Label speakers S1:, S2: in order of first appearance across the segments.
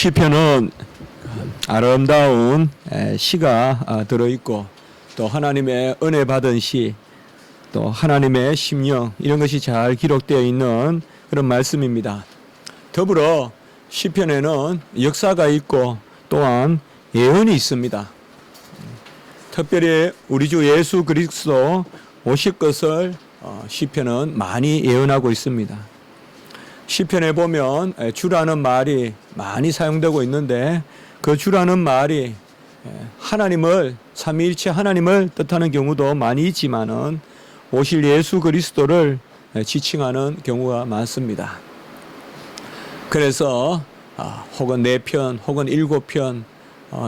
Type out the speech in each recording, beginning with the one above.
S1: 시편은 아름다운 시가 들어있고 또 하나님의 은혜 받은 시, 또 하나님의 심령 이런 것이 잘 기록되어 있는 그런 말씀입니다. 더불어 시편에는 역사가 있고 또한 예언이 있습니다. 특별히 우리 주 예수 그리스도 오실 것을 시편은 많이 예언하고 있습니다. 시편에 보면 주라는 말이 많이 사용되고 있는데 그 주라는 말이 하나님을 삼위일체 하나님을 뜻하는 경우도 많이 있지만은 오실 예수 그리스도를 지칭하는 경우가 많습니다. 그래서 혹은 4편 혹은 7편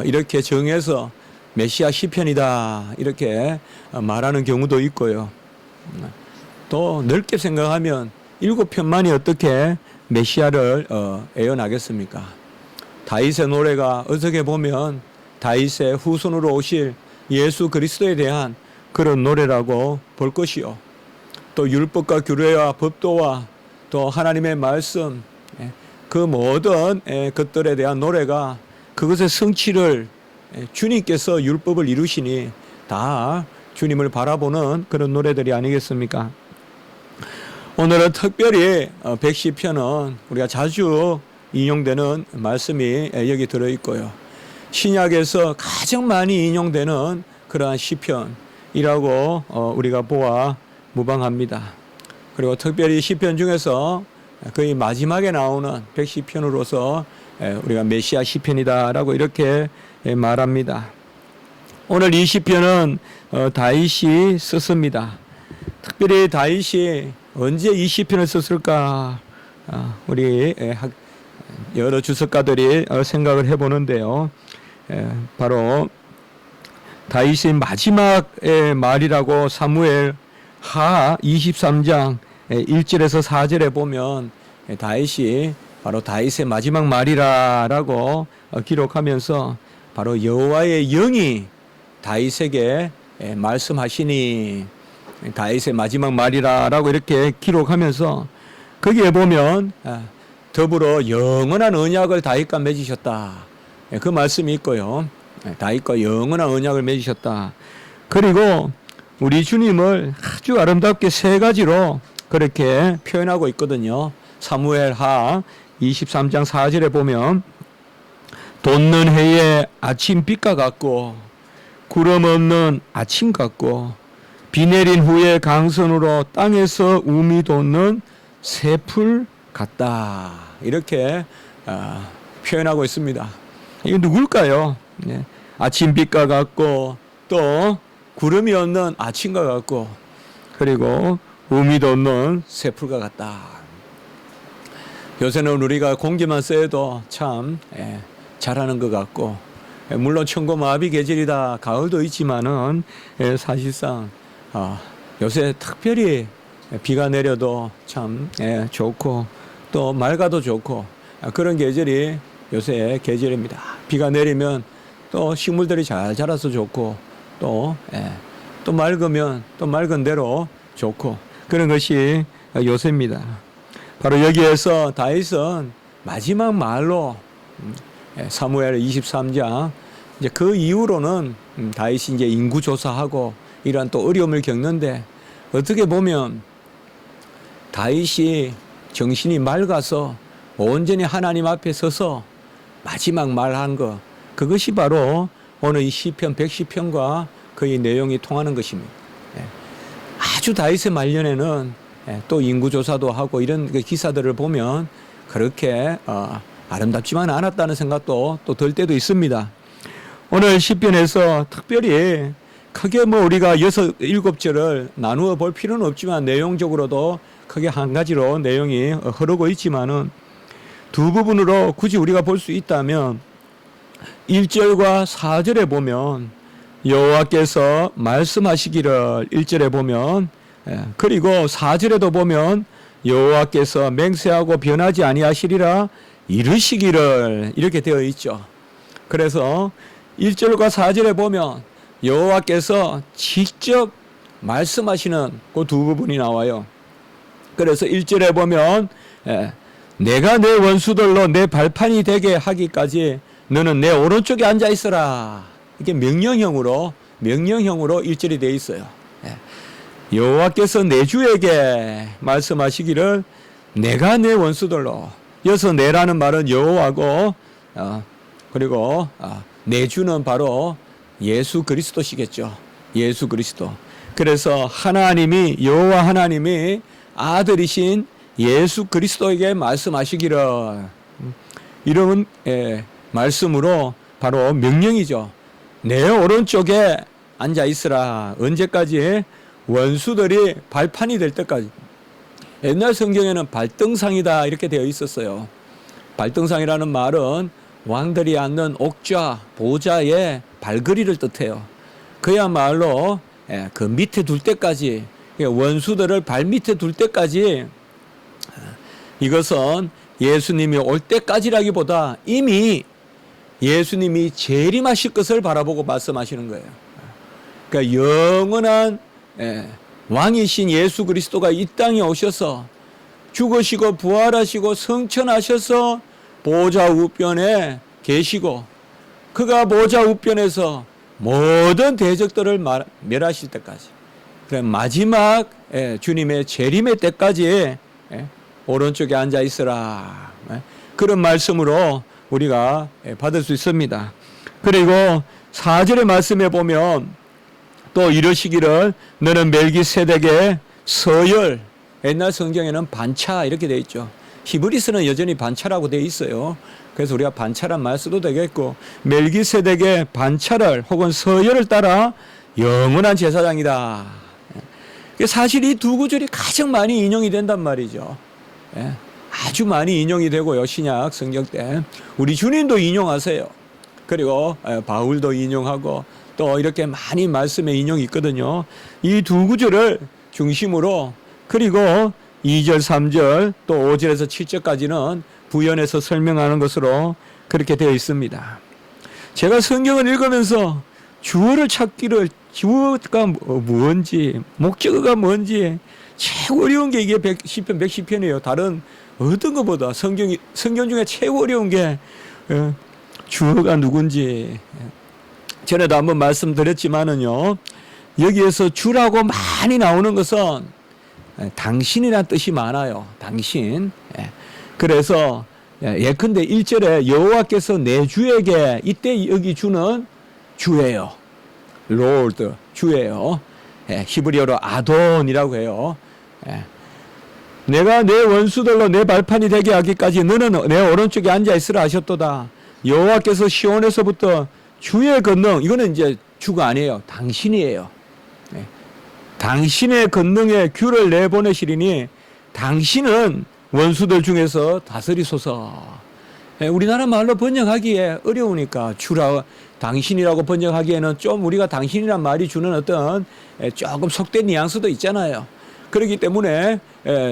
S1: 이렇게 정해서 메시아 시편이다 이렇게 말하는 경우도 있고요. 또 넓게 생각하면 7편만이 어떻게 메시아를 예언하겠습니까? 다윗의 노래가 어떻게 보면 다윗의 후손으로 오실 예수 그리스도에 대한 그런 노래라고 볼 것이요. 또 율법과 규례와 법도와 또 하나님의 말씀 그 모든 것들에 대한 노래가 그것의 성취를 주님께서 율법을 이루시니 다 주님을 바라보는 그런 노래들이 아니겠습니까? 오늘은 특별히 110편은 우리가 자주 인용되는 말씀이 여기 들어있고요. 신약에서 가장 많이 인용되는 그러한 시편이라고 우리가 보아 무방합니다. 그리고 특별히 시편 중에서 거의 마지막에 나오는 110편으로서 우리가 메시아 시편이다라고 이렇게 말합니다. 오늘 이 시편은 다윗이 썼습니다. 특별히 다윗이 언제 이 시편을 썼을까? 우리 여러 주석가들이 생각을 해보는데요. 바로 다윗의 마지막의 말이라고 사무엘 하 23장 1절에서 4절에 보면 다윗이 바로 다윗의 마지막 말이라고 기록하면서 바로 여호와의 영이 다윗에게 말씀하시니 다윗의 마지막 말이라고 이렇게 기록하면서 거기에 보면 더불어 영원한 언약을 다윗과 맺으셨다. 그 말씀이 있고요. 다윗과 영원한 언약을 맺으셨다. 그리고 우리 주님을 아주 아름답게 3가지로 그렇게 표현하고 있거든요. 사무엘 하 23장 4절에 보면 돋는 해의 아침빛과 같고 구름 없는 아침 같고 비 내린 후에 강선으로 땅에서 움이 돋는 새풀 같다. 이렇게 표현하고 있습니다. 이게 누굴까요? 아침빛과 같고 또 구름이 없는 아침과 같고 그리고 움이 돋는 새풀과 같다. 요새는 우리가 공기만 쐬도 참 잘하는 것 같고 물론 천고마비 계절이다 가을도 있지만은 사실상 요새 특별히 비가 내려도 참 좋고 또 맑아도 좋고 그런 계절이 요새 계절입니다. 비가 내리면 또 식물들이 잘 자라서 좋고 또 맑으면 또 맑은 대로 좋고 그런 것이 요새입니다. 바로 여기에서 다윗은 마지막 말로 사무엘 23장 이제 그 이후로는 다윗이 이제 인구 조사하고 이러한 또 어려움을 겪는데 어떻게 보면 다윗이 정신이 맑아서 온전히 하나님 앞에 서서 마지막 말한 것 그것이 바로 오늘 이 시편 110편과 그의 내용이 통하는 것입니다. 아주 다윗의 말년에는 또 인구조사도 하고 이런 기사들을 보면 그렇게 아름답지만 않았다는 생각도 또 들 때도 있습니다. 오늘 시편에서 특별히 크게 우리가 6, 7절을 나누어 볼 필요는 없지만 내용적으로도 크게 한 가지로 내용이 흐르고 있지만은 두 부분으로 굳이 우리가 볼 수 있다면 1절과 4절에 보면 여호와께서 말씀하시기를 1절에 보면 그리고 4절에도 보면 여호와께서 맹세하고 변하지 아니하시리라 이르시기를 이렇게 되어 있죠. 그래서 1절과 4절에 보면 여호와께서 직접 말씀하시는 그 두 부분이 나와요. 그래서 1절에 보면 내가 내 원수들로 내 발판이 되게 하기까지 너는 내 오른쪽에 앉아 있어라. 이게 명령형으로 1절이 되어 있어요. 여호와께서 내 주에게 말씀하시기를 내가 내 원수들로, 여기서 내라는 말은 여호와고 그리고 내 주는 바로 예수 그리스도시겠죠. 예수 그리스도. 그래서 하나님이, 여호와 하나님이 아들이신 예수 그리스도에게 말씀하시기를, 이런 말씀으로 바로 명령이죠. 내 오른쪽에 앉아 있으라. 언제까지? 원수들이 발판이 될 때까지. 옛날 성경에는 발등상이다 이렇게 되어 있었어요. 발등상이라는 말은 왕들이 앉는 옥좌, 보좌의 발걸이를 뜻해요. 그야말로 그 밑에 둘 때까지, 원수들을 발 밑에 둘 때까지, 이것은 예수님이 올 때까지라기보다 이미 예수님이 재림하실 것을 바라보고 말씀하시는 거예요. 그러니까 영원한 왕이신 예수 그리스도가 이 땅에 오셔서 죽으시고 부활하시고 성천하셔서 보좌 우편에 계시고, 그가 보좌 우편에서 모든 대적들을 멸하실 때까지, 마지막 주님의 재림의 때까지 오른쪽에 앉아 있으라. 그런 말씀으로 우리가 받을 수 있습니다. 그리고 4절의 말씀에 보면 또 이러시기를 너는 멜기세덱의 서열, 옛날 성경에는 반차 이렇게 되어 있죠. 히브리서는 여전히 반차라고 되어 있어요. 그래서 우리가 반차란 말 써도 되겠고, 멜기세덱의 반차를 혹은 서열을 따라 영원한 제사장이다. 사실 이 두 구절이 가장 많이 인용이 된단 말이죠. 아주 많이 인용이 되고요. 신약 성경 때 우리 주님도 인용하세요. 그리고 바울도 인용하고 또 이렇게 많이 말씀에 인용이 있거든요. 이 두 구절을 중심으로, 그리고 2절, 3절 또 5절에서 7절까지는 부연해서 설명하는 것으로 그렇게 되어 있습니다. 제가 성경을 읽으면서 주어를 찾기를, 주어가 뭔지, 목적어가 뭔지 최고 어려운 게 이게 시편 110편이에요. 다른 어떤 것보다 성경 중에 최고 어려운 게 주어가 누군지. 전에도 한번 말씀드렸지만은요, 여기에서 주라고 많이 나오는 것은 당신이라는 뜻이 많아요. 당신. 그래서 예컨대 1절에 여호와께서 내 주에게, 이때 여기 주는 주예요. 롤드, 주예요. 히브리어로 아돈이라고 해요. 내가 내 원수들로 내 발판이 되게 하기까지 너는 내 오른쪽에 앉아 있으라 하셨도다. 여호와께서 시온에서부터 주의 권능, 이거는 이제 주가 아니에요. 당신이에요. 당신의 권능에 규를 내보내시리니 당신은 원수들 중에서 다스리소서. 우리나라 말로 번역하기에 어려우니까 주라, 당신이라고 번역하기에는 좀 우리가 당신이란 말이 주는 어떤 조금 속된 뉘앙스도 있잖아요. 그렇기 때문에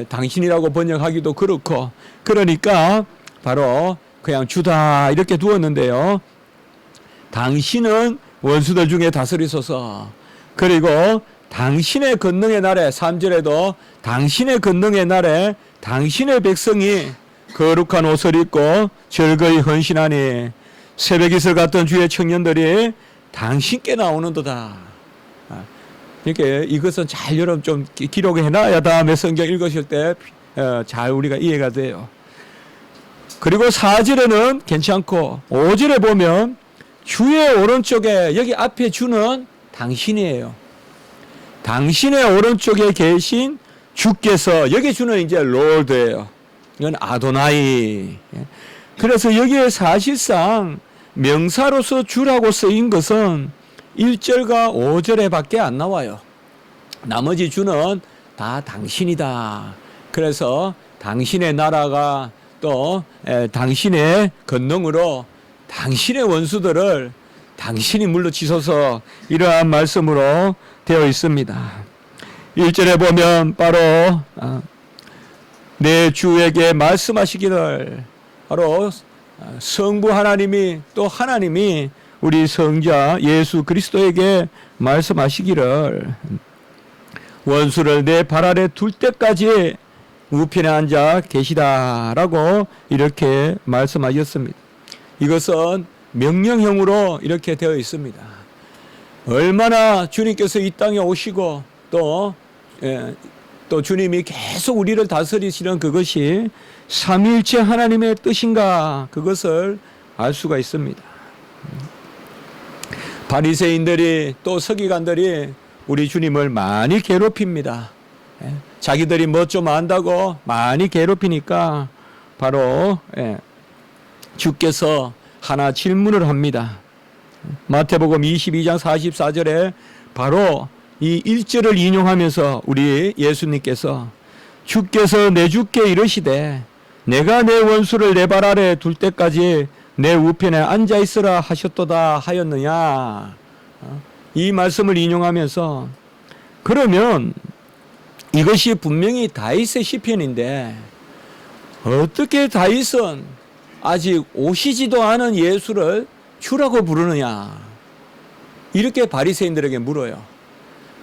S1: 당신이라고 번역하기도 그렇고, 그러니까 바로 그냥 주다 이렇게 두었는데요. 당신은 원수들 중에 다스리소서. 그리고 당신의 권능의 날에, 3절에도 당신의 권능의 날에 당신의 백성이 거룩한 옷을 입고 즐거이 헌신하니 새벽이슬 같던 주의 청년들이 당신께 나오는도다. 이렇게 이것은 잘 여러분 좀 기록해놔야 다음에 성경 읽으실 때 잘 우리가 이해가 돼요. 그리고 4절에는 괜찮고 5절에 보면 주의 오른쪽에, 여기 앞에 주는 당신이에요. 당신의 오른쪽에 계신 주께서, 여기 주는 이제 롤드예요. 이건 아도나이. 그래서 여기에 사실상 명사로서 주라고 쓰인 것은 1절과 5절에 밖에 안 나와요. 나머지 주는 다 당신이다. 그래서 당신의 나라가 또 당신의 권능으로 당신의 원수들을 당신이 물러치소서, 이러한 말씀으로 되어 있습니다. 1절에 보면 바로 내 주에게 말씀하시기를, 바로 성부 하나님이, 또 하나님이 우리 성자 예수 그리스도에게 말씀하시기를 원수를 내 발 아래 둘 때까지 우편에 앉아 계시다라고 이렇게 말씀하셨습니다. 이것은 명령형으로 이렇게 되어 있습니다. 얼마나 주님께서 이 땅에 오시고 또 주님이 계속 우리를 다스리시는 그것이 삼위일체 하나님의 뜻인가, 그것을 알 수가 있습니다. 바리새인들이 또 서기관들이 우리 주님을 많이 괴롭힙니다. 자기들이 뭐 좀 안다고 많이 괴롭히니까 바로 주께서 하나 질문을 합니다. 마태복음 22장 44절에 바로 이 1절을 인용하면서 우리 예수님께서 주께서 내 주께 이르시되 내가 내 원수를 내 발 아래 둘 때까지 내 우편에 앉아 있으라 하셨도다 하였느냐, 이 말씀을 인용하면서, 그러면 이것이 분명히 다윗의 시편인데 어떻게 다윗은 아직 오시지도 않은 예수를 주라고 부르느냐, 이렇게 바리새인들에게 물어요.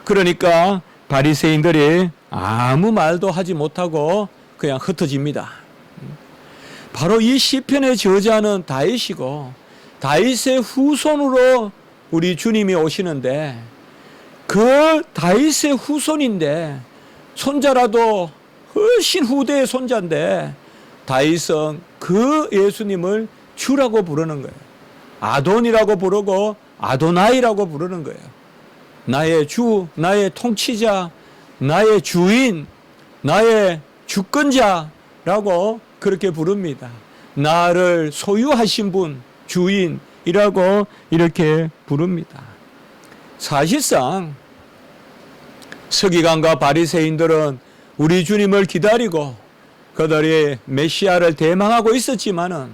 S1: 그러니까 바리새인들이 아무 말도 하지 못하고 그냥 흩어집니다. 바로 이 시편의 저자는 다윗이고 다윗의 후손으로 우리 주님이 오시는데, 그 다윗의 후손인데 손자라도 훨씬 후대의 손자인데 다윗은 그 예수님을 주라고 부르는 거예요. 아돈이라고 부르고 아도나이라고 부르는 거예요. 나의 주, 나의 통치자, 나의 주인, 나의 주권자라고 그렇게 부릅니다. 나를 소유하신 분, 주인이라고 이렇게 부릅니다. 사실상 서기관과 바리새인들은 우리 주님을 기다리고 그들이 메시아를 대망하고 있었지만은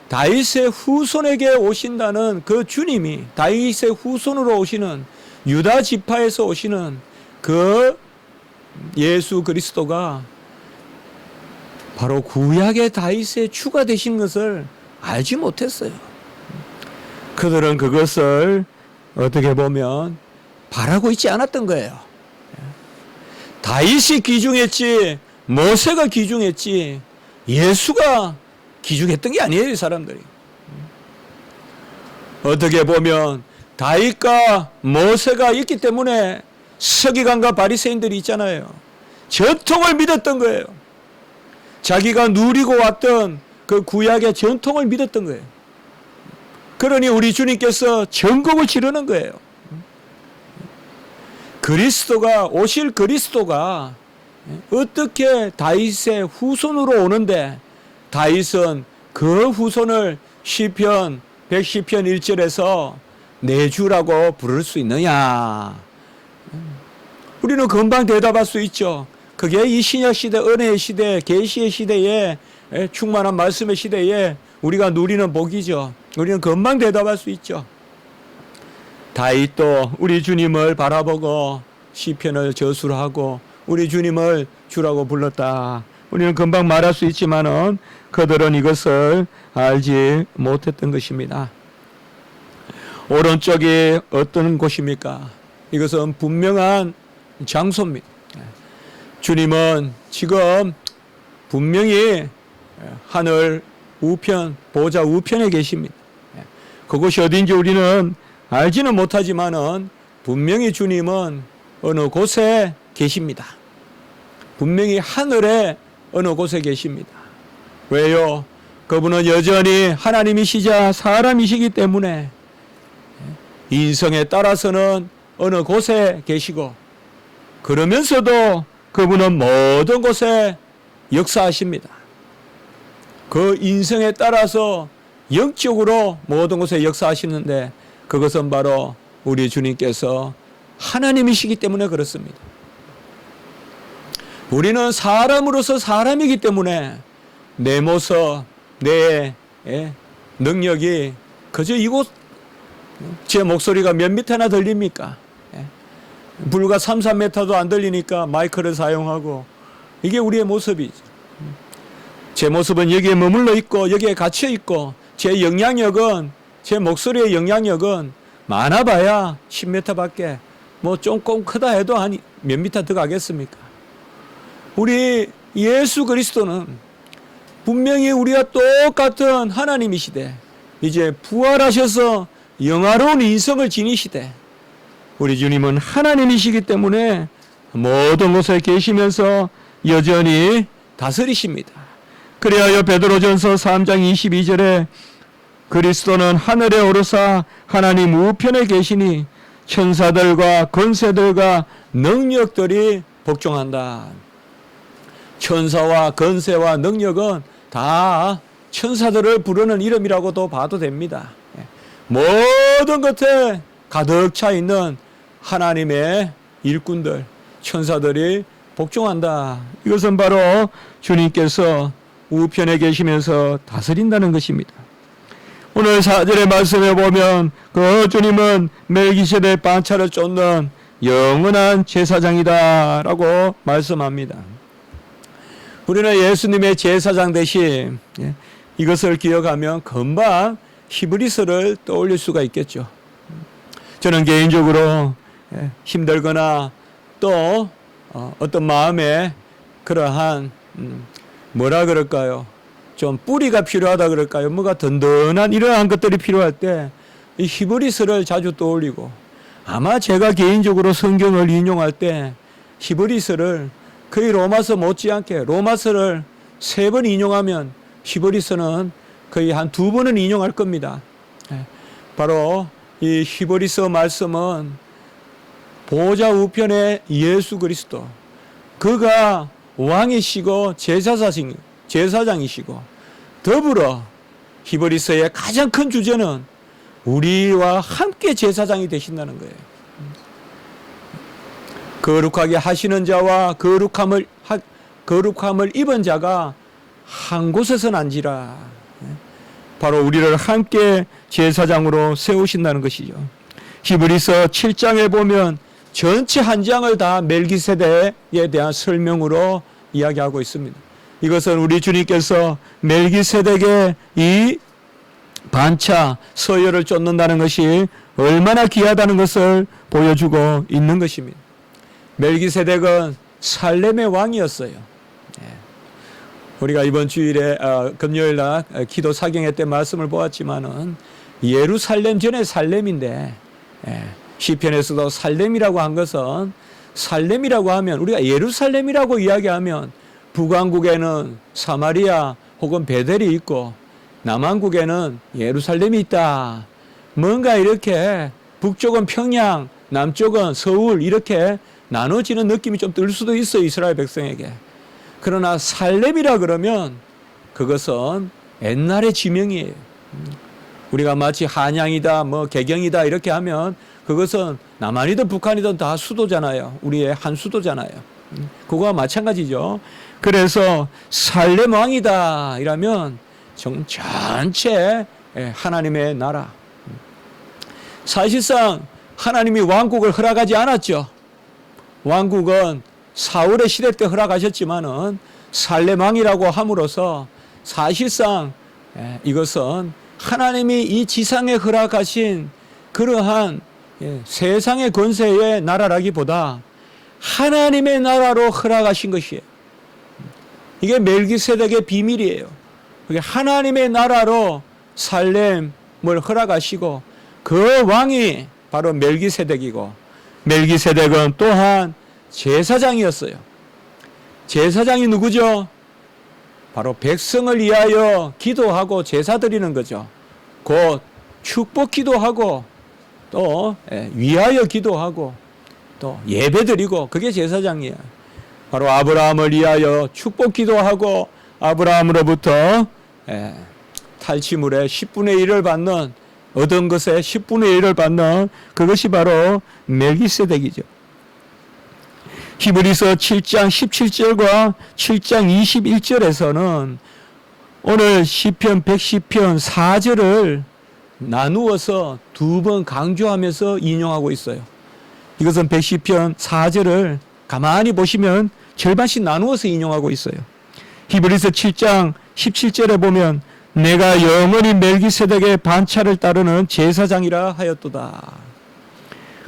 S1: 다윗의 후손에게 오신다는 그 주님이, 다윗의 후손으로 오시는 유다 지파에서 오시는 그 예수 그리스도가 바로 구약의 다윗의 주가 되신 것을 알지 못했어요. 그들은 그것을 어떻게 보면 바라고 있지 않았던 거예요. 다윗이 귀중했지 모세가 귀중했지 예수가 귀중했던 게 아니에요, 이 사람들이. 어떻게 보면 다윗과 모세가 있기 때문에 서기관과 바리새인들이 있잖아요. 전통을 믿었던 거예요. 자기가 누리고 왔던 그 구약의 전통을 믿었던 거예요. 그러니 우리 주님께서 전곡을 지르는 거예요. 그리스도가, 오실 그리스도가 어떻게 다윗의 후손으로 오는데 다윗은 그 후손을 시편 110편 1절에서 내 주라고 부를 수 있느냐? 우리는 금방 대답할 수 있죠. 그게 이 신약시대, 은혜의 시대, 계시의 시대에, 충만한 말씀의 시대에 우리가 누리는 복이죠. 우리는 금방 대답할 수 있죠. 다윗도 우리 주님을 바라보고 시편을 저술하고 우리 주님을 주라고 불렀다. 우리는 금방 말할 수 있지만은 그들은 이것을 알지 못했던 것입니다. 오른쪽이 어떤 곳입니까? 이것은 분명한 장소입니다. 주님은 지금 분명히 하늘 우편, 보좌 우편에 계십니다. 그곳이 어딘지 우리는 알지는 못하지만은 분명히 주님은 어느 곳에 계십니다. 분명히 하늘에 어느 곳에 계십니다. 왜요? 그분은 여전히 하나님이시자 사람이시기 때문에 인성에 따라서는 어느 곳에 계시고, 그러면서도 그분은 모든 곳에 역사하십니다. 그 인성에 따라서 영적으로 모든 곳에 역사하시는데 그것은 바로 우리 주님께서 하나님이시기 때문에 그렇습니다. 우리는 사람으로서 사람이기 때문에 내 모습, 내 능력이 그저 이곳, 제 목소리가 몇 미터나 들립니까? 불과 3, 4m도 안 들리니까 마이크를 사용하고, 이게 우리의 모습이죠. 제 모습은 여기에 머물러 있고 여기에 갇혀 있고, 제 영향력은, 제 목소리의 영향력은 많아봐야 10m밖에, 뭐 조금 크다 해도 한 몇 미터 더 가겠습니까? 우리 예수 그리스도는 분명히 우리가 똑같은 하나님이시되 이제 부활하셔서 영화로운 인성을 지니시되 우리 주님은 하나님이시기 때문에 모든 곳에 계시면서 여전히 다스리십니다. 그리하여 베드로전서 3장 22절에 그리스도는 하늘에 오르사 하나님 우편에 계시니 천사들과 권세들과 능력들이 복종한다. 천사와 권세와 능력은 다 천사들을 부르는 이름이라고도 봐도 됩니다. 모든 것에 가득 차 있는 하나님의 일꾼들, 천사들이 복종한다. 이것은 바로 주님께서 우편에 계시면서 다스린다는 것입니다. 오늘 4절의 말씀에 보면 그 주님은 멜기세덱 반차를 쫓는 영원한 제사장이다 라고 말씀합니다. 우리는 예수님의 제사장 대신 이것을 기억하면 금방 히브리서를 떠올릴 수가 있겠죠. 저는 개인적으로 힘들거나 또 어떤 마음에 그러한 뭐라 그럴까요? 좀 뿌리가 필요하다 그럴까요? 뭐가 든든한 이러한 것들이 필요할 때 이 히브리서를 자주 떠올리고 아마 제가 개인적으로 성경을 인용할 때 히브리서를 거의 로마서 못지않게 로마서를 3번 인용하면 히브리서는 거의 한 2번은 인용할 겁니다. 바로 이 히브리서 말씀은 보좌 우편의 예수 그리스도 그가 왕이시고 제사장이시고 더불어 히브리서의 가장 큰 주제는 우리와 함께 제사장이 되신다는 거예요. 거룩하게 하시는 자와 거룩함을 입은 자가 한 곳에서 난지라. 바로 우리를 함께 제사장으로 세우신다는 것이죠. 히브리서 7장에 보면 전체 한 장을 다 멜기세덱에 대한 설명으로 이야기하고 있습니다. 이것은 우리 주님께서 멜기세덱의 이 반차 서열을 쫓는다는 것이 얼마나 귀하다는 것을 보여주고 있는 것입니다. 멜기세덱은 살렘의 왕이었어요. 우리가 이번 주일에 금요일 날 기도 사경회 때 말씀을 보았지만은 예루살렘 전에 살렘인데 시편에서도 살렘이라고 한 것은 살렘이라고 하면 우리가 예루살렘이라고 이야기하면 북왕국에는 사마리아 혹은 베델이 있고 남왕국에는 예루살렘이 있다. 뭔가 이렇게 북쪽은 평양, 남쪽은 서울 이렇게 나눠지는 느낌이 좀 들 수도 있어요. 이스라엘 백성에게. 그러나 살렘이라 그러면 그것은 옛날의 지명이에요. 우리가 마치 한양이다, 개경이다 이렇게 하면 그것은 남한이든 북한이든 다 수도잖아요. 우리의 한 수도잖아요. 그거와 마찬가지죠. 그래서 살렘 왕이다 이라면 전체 하나님의 나라. 사실상 하나님이 왕국을 허락하지 않았죠. 왕국은 사울의 시대 때 허락하셨지만은 살렘 왕이라고 함으로써 사실상 이것은 하나님이 이 지상에 허락하신 그러한 세상의 권세의 나라라기보다 하나님의 나라로 허락하신 것이에요. 이게 멜기세덱의 비밀이에요. 그게 하나님의 나라로 살렘을 허락하시고 그 왕이 바로 멜기세덱이고 멜기세덱은 또한 제사장이었어요. 제사장이 누구죠? 바로 백성을 위하여 기도하고 제사 드리는 거죠. 곧 축복 기도하고 또 위하여 기도하고 또 예배 드리고 그게 제사장이에요. 바로 아브라함을 위하여 축복 기도하고 아브라함으로부터 탈취물의 10분의 1을 받는 얻은 것의 10분의 1을 받는 그것이 바로 멜기세덱이죠. 히브리서 7장 17절과 7장 21절에서는 오늘 시편 110편 4절을 나누어서 2번 강조하면서 인용하고 있어요. 이것은 110편 4절을 가만히 보시면 절반씩 나누어서 인용하고 있어요. 히브리서 7장 17절에 보면 내가 영원히 멜기세덱의 반차를 따르는 제사장이라 하였도다.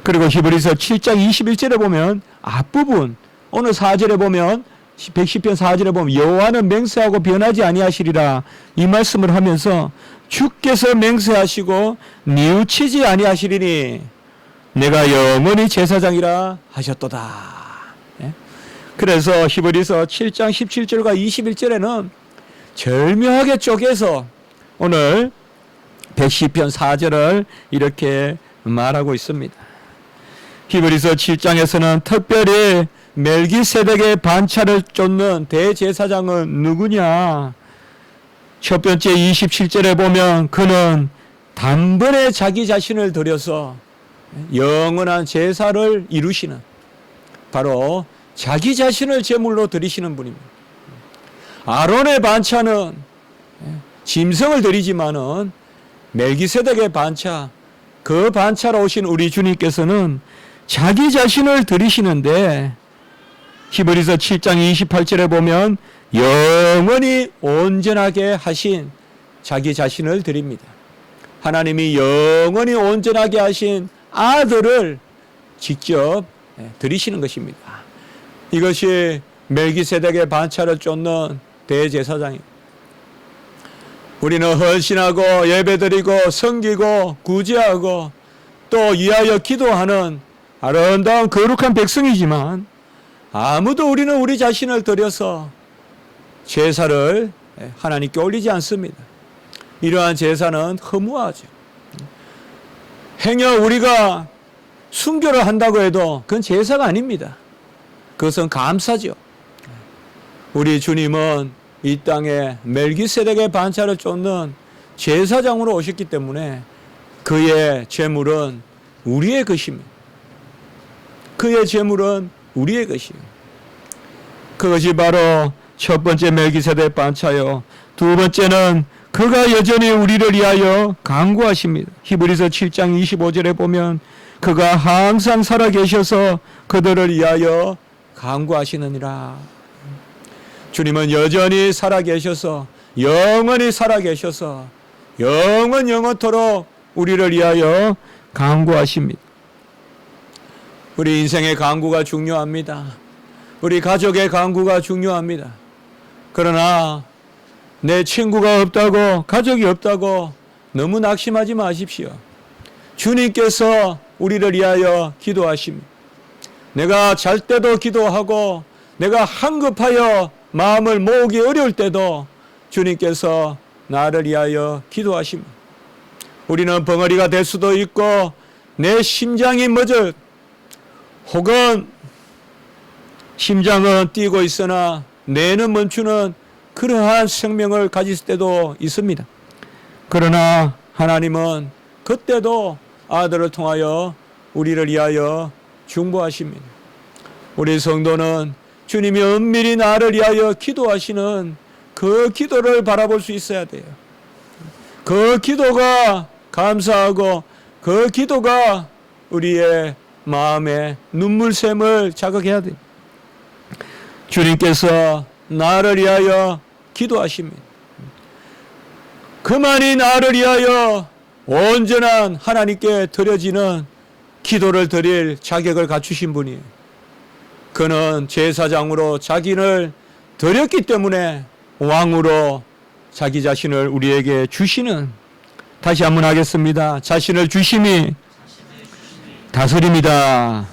S1: 그리고 히브리서 7장 21절에 보면 앞부분 오늘 4절에 보면 110편 4절에 보면 여호와는 맹세하고 변하지 아니하시리라 이 말씀을 하면서 주께서 맹세하시고 뉘우치지 아니하시리니 내가 영원히 제사장이라 하셨도다. 예? 그래서 히브리서 7장 17절과 21절에는 절묘하게 쪼개서 오늘 110편 4절을 이렇게 말하고 있습니다. 히브리서 7장에서는 특별히 멜기세덱의 반차를 쫓는 대제사장은 누구냐? 첫 번째 27절에 보면 그는 단번에 자기 자신을 들여서 영원한 제사를 이루시는, 바로 자기 자신을 제물로 드리시는 분입니다. 아론의 반차는 짐승을 드리지만은 멜기세덱의 반차, 그 반차로 오신 우리 주님께서는 자기 자신을 드리시는데 히브리서 7장 28절에 보면 영원히 온전하게 하신 자기 자신을 드립니다. 하나님이 영원히 온전하게 하신 아들을 직접 드리시는 것입니다. 이것이 멜기세덱의 반차를 쫓는 대제사장입니다. 우리는 헌신하고 예배드리고 섬기고 구제하고 또 위하여 기도하는 아름다운 거룩한 백성이지만 아무도 우리는 우리 자신을 들여서 제사를 하나님께 올리지 않습니다. 이러한 제사는 허무하죠. 행여 우리가 순교를 한다고 해도 그건 제사가 아닙니다. 그것은 감사죠. 우리 주님은 이 땅에 멜기세덱의 반차를 쫓는 제사장으로 오셨기 때문에 그의 제물은 우리의 것입니다. 그의 제물은 우리의 것이에요. 그것이 바로 첫 번째 멜기세덱 반차요. 두 번째는 그가 여전히 우리를 위하여 간구하십니다. 히브리서 7장 25절에 보면 그가 항상 살아계셔서 그들을 위하여 간구하시느니라. 주님은 여전히 살아계셔서 영원히 살아계셔서 영원토록 우리를 위하여 간구하십니다. 우리 인생의 간구가 중요합니다. 우리 가족의 간구가 중요합니다. 그러나 내 친구가 없다고, 가족이 없다고 너무 낙심하지 마십시오. 주님께서 우리를 위하여 기도하십니다. 내가 잘 때도 기도하고 내가 한급하여 마음을 모으기 어려울 때도 주님께서 나를 위하여 기도하십니다. 우리는 벙어리가 될 수도 있고 내 심장이 멎을, 혹은 심장은 뛰고 있으나 뇌는 멈추는 그러한 생명을 가질 때도 있습니다. 그러나 하나님은 그때도 아들을 통하여 우리를 위하여 중보하십니다. 우리 성도는 주님이 은밀히 나를 위하여 기도하시는 그 기도를 바라볼 수 있어야 돼요. 그 기도가 감사하고 그 기도가 우리의 마음에 눈물샘을 자극해야 돼요. 주님께서 나를 위하여 기도하십니다. 그만이 나를 위하여 온전한 하나님께 드려지는 기도를 드릴 자격을 갖추신 분이에요. 그는 제사장으로 자기를 드렸기 때문에 왕으로 자기 자신을 우리에게 주시는, 다시 한번 하겠습니다. 자신을 주심이 다스립니다.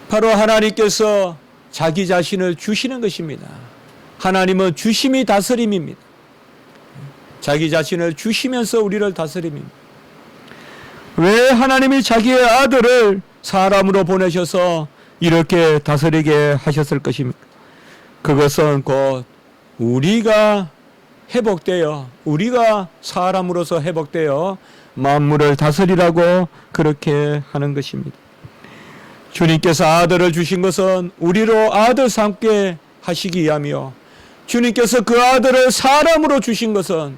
S1: 바로 하나님께서 자기 자신을 주시는 것입니다. 하나님은 주심이 다스림입니다. 자기 자신을 주시면서 우리를 다스립니다. 왜 하나님이 자기의 아들을 사람으로 보내셔서 이렇게 다스리게 하셨을 것입니까? 그것은 곧 우리가 회복되어, 우리가 사람으로서 회복되어 만물을 다스리라고 그렇게 하는 것입니다. 주님께서 아들을 주신 것은 우리로 아들 삼게 하시기 위함이요, 주님께서 그 아들을 사람으로 주신 것은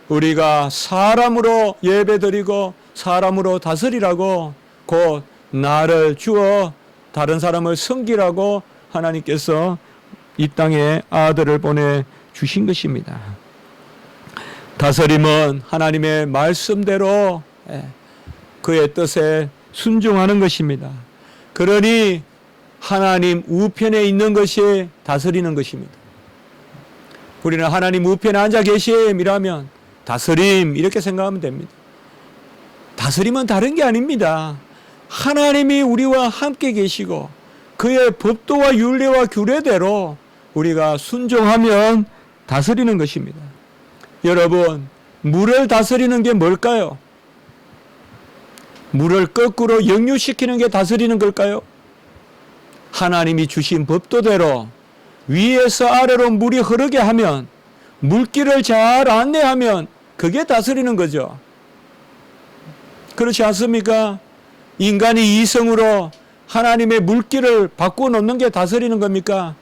S1: 우리가 사람으로 예배드리고 사람으로 다스리라고, 곧 나를 주어 다른 사람을 섬기라고 하나님께서 이 땅에 아들을 보내 주신 것입니다. 다스림은 하나님의 말씀대로 그의 뜻에 순종하는 것입니다. 그러니 하나님 우편에 있는 것이 다스리는 것입니다. 우리는 하나님 우편에 앉아 계심이라면 다스림 이렇게 생각하면 됩니다. 다스림은 다른 게 아닙니다. 하나님이 우리와 함께 계시고 그의 법도와 율례와 규례대로 우리가 순종하면 다스리는 것입니다. 여러분, 물을 다스리는 게 뭘까요? 물을 거꾸로 역류시키는 게 다스리는 걸까요? 하나님이 주신 법도대로 위에서 아래로 물이 흐르게 하면, 물길을 잘 안내하면 그게 다스리는 거죠. 그렇지 않습니까? 인간이 이성으로 하나님의 물길을 바꾸어 놓는 게 다스리는 겁니까?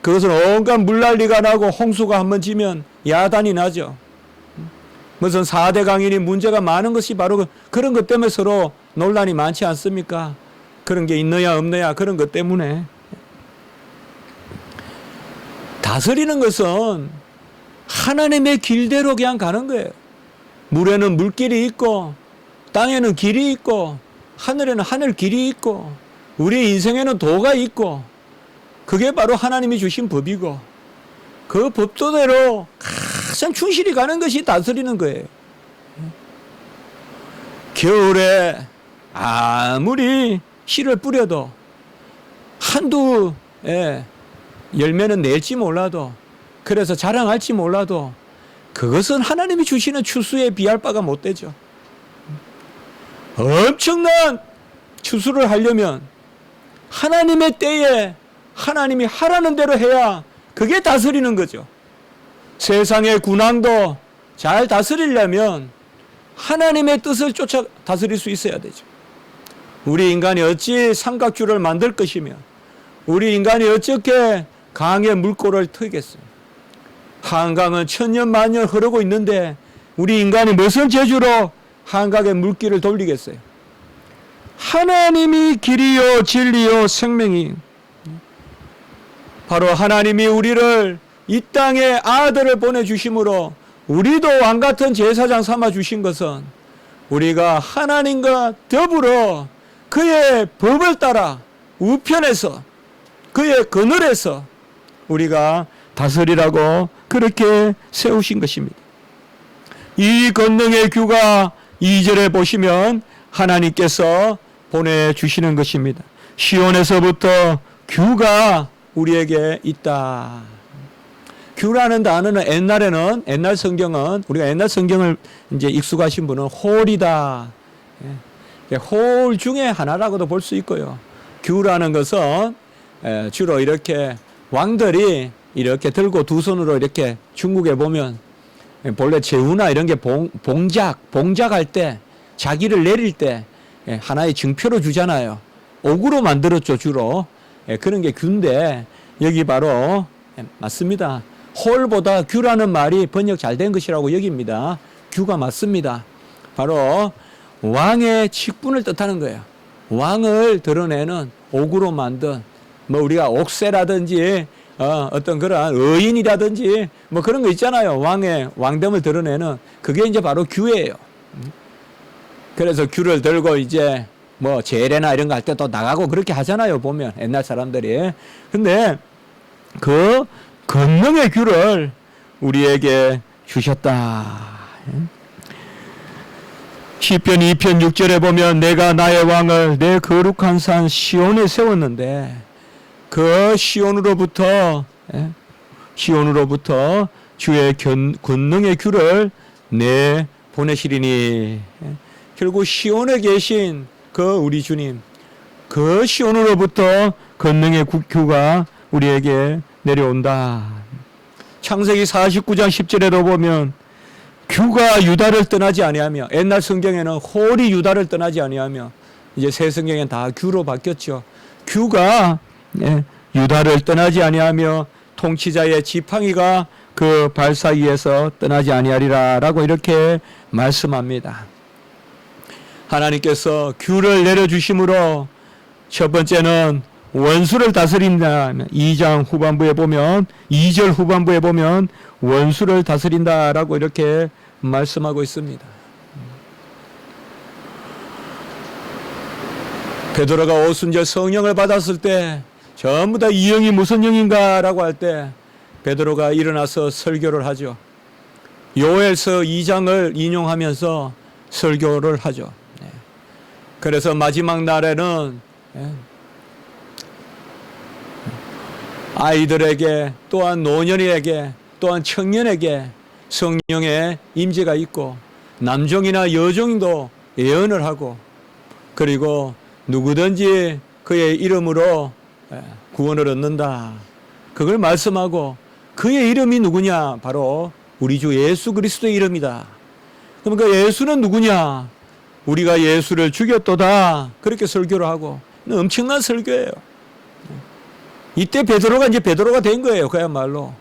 S1: 그것은 온갖 물난리가 나고 홍수가 한번 지면 야단이 나죠. 무슨 4대 강인이 문제가 많은 것이 바로 그런 것 때문에 서로 논란이 많지 않습니까? 그런 게 있느냐 없느냐 그런 것 때문에. 다스리는 것은 하나님의 길대로 그냥 가는 거예요. 물에는 물길이 있고 땅에는 길이 있고 하늘에는 하늘 길이 있고 우리 인생에는 도가 있고 그게 바로 하나님이 주신 법이고 그 법도대로 가장 충실히 가는 것이 다스리는 거예요. 겨울에 아무리 씨를 뿌려도 한두 열매는 낼지 몰라도 그래서 자랑할지 몰라도 그것은 하나님이 주시는 추수에 비할 바가 못 되죠. 엄청난 추수를 하려면 하나님의 때에 하나님이 하라는 대로 해야 그게 다스리는 거죠. 세상의 군왕도 잘 다스리려면 하나님의 뜻을 쫓아 다스릴 수 있어야 되죠. 우리 인간이 어찌 삼각주를 만들 것이며 우리 인간이 어떻게 강의 물꼬를 트겠어요. 한강은 천년 만년 흐르고 있는데 우리 인간이 무슨 재주로 한강의 물길을 돌리겠어요. 하나님이 길이요 진리요 생명이, 바로 하나님이 우리를 이 땅에 아들을 보내주심으로 우리도 왕같은 제사장 삼아주신 것은 우리가 하나님과 더불어 그의 법을 따라 우편에서 그의 그늘에서 우리가 다스리라고 그렇게 세우신 것입니다. 이 권능의 규가 2절에 보시면 하나님께서 보내주시는 것입니다. 시온에서부터 규가 우리에게 있다. 규라는 단어는 옛날 성경은 우리가 옛날 성경을 이제 익숙하신 분은 홀이다. 홀 중에 하나라고도 볼 수 있고요. 규라는 것은 주로 이렇게 왕들이 이렇게 들고 두 손으로 이렇게 중국에 보면 본래 제후나 이런 게 봉작할 때 자기를 내릴 때 하나의 증표로 주잖아요. 옥으로 만들었죠, 주로. 그런 게 규인데 여기 바로 맞습니다. 홀보다 규라는 말이 번역 잘 된 것이라고 여깁니다. 규가 맞습니다. 바로 왕의 직분을 뜻하는 거예요. 왕을 드러내는 옥으로 만든 뭐 우리가 옥새라든지 어떤 그런 의인이라든지 뭐 그런 거 있잖아요. 왕의 왕됨을 드러내는 그게 이제 바로 규예요. 그래서 규를 들고 이제 뭐 제례나 이런 거 할 때 또 나가고 그렇게 하잖아요. 보면 옛날 사람들이. 근데 그 권능의 규를 우리에게 주셨다. 시편 2편 6절에 보면 내가 나의 왕을 내 거룩한 산 시온에 세웠는데 그 시온으로부터 주의 권능의 규를 내 보내시리니. 결국 시온에 계신 그 우리 주님, 그 시온으로부터 권능의 규가 우리에게 내려온다. 창세기 49장 10절에도 보면 규가 유다를 떠나지 아니하며, 옛날 성경에는 홀이 유다를 떠나지 아니하며, 이제 새 성경엔 다 규로 바뀌었죠. 규가 유다를 떠나지 아니하며 통치자의 지팡이가 그 발 사이에서 떠나지 아니하리라라고 이렇게 말씀합니다. 하나님께서 규를 내려주심으로 첫 번째는 원수를 다스린다. 2장 후반부에 보면 2절 후반부에 보면 원수를 다스린다라고 이렇게 말씀하고 있습니다. 베드로가 오순절 성령을 받았을 때 전부 다 이 영이 무슨 영인가라고 할 때 베드로가 일어나서 설교를 하죠. 요엘서 2장을 인용하면서 설교를 하죠. 그래서 마지막 날에는 아이들에게 또한 노년에게 또한 청년에게 성령의 임재가 있고 남종이나 여종도 예언을 하고 그리고 누구든지 그의 이름으로 구원을 얻는다. 그걸 말씀하고 그의 이름이 누구냐? 바로 우리 주 예수 그리스도의 이름이다. 그러니까 예수는 누구냐? 우리가 예수를 죽였도다. 그렇게 설교를 하고 엄청난 설교예요. 이때 베드로가 이제 베드로가 된 거예요. 그야말로.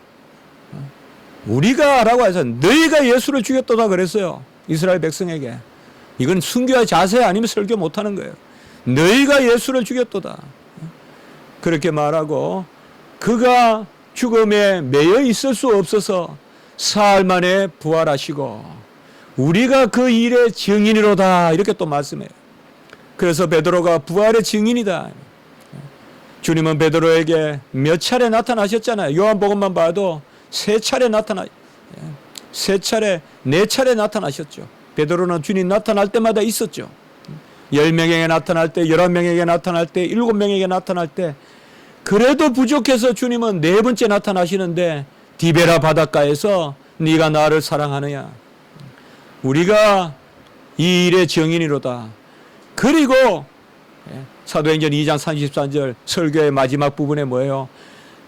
S1: 우리가 라고 해서 너희가 예수를 죽였도다 그랬어요. 이스라엘 백성에게. 이건 순교의 자세 아니면 설교 못하는 거예요. 너희가 예수를 죽였도다. 그렇게 말하고 그가 죽음에 매여 있을 수 없어서 사흘 만에 부활하시고 우리가 그 일의 증인이로다. 이렇게 또 말씀해요. 그래서 베드로가 부활의 증인이다. 주님은 베드로에게 몇 차례 나타나셨잖아요. 요한복음만 봐도 세 차례 네 차례 나타나셨죠. 베드로는 주님 나타날 때마다 있었죠. 10명에게 나타날 때, 11명에게 나타날 때, 7명에게 나타날 때, 그래도 부족해서 주님은 네 번째 나타나시는데 디베라 바닷가에서 네가 나를 사랑하느냐. 우리가 이 일의 증인이로다. 그리고 사도행전 2장 33절 설교의 마지막 부분에 뭐예요?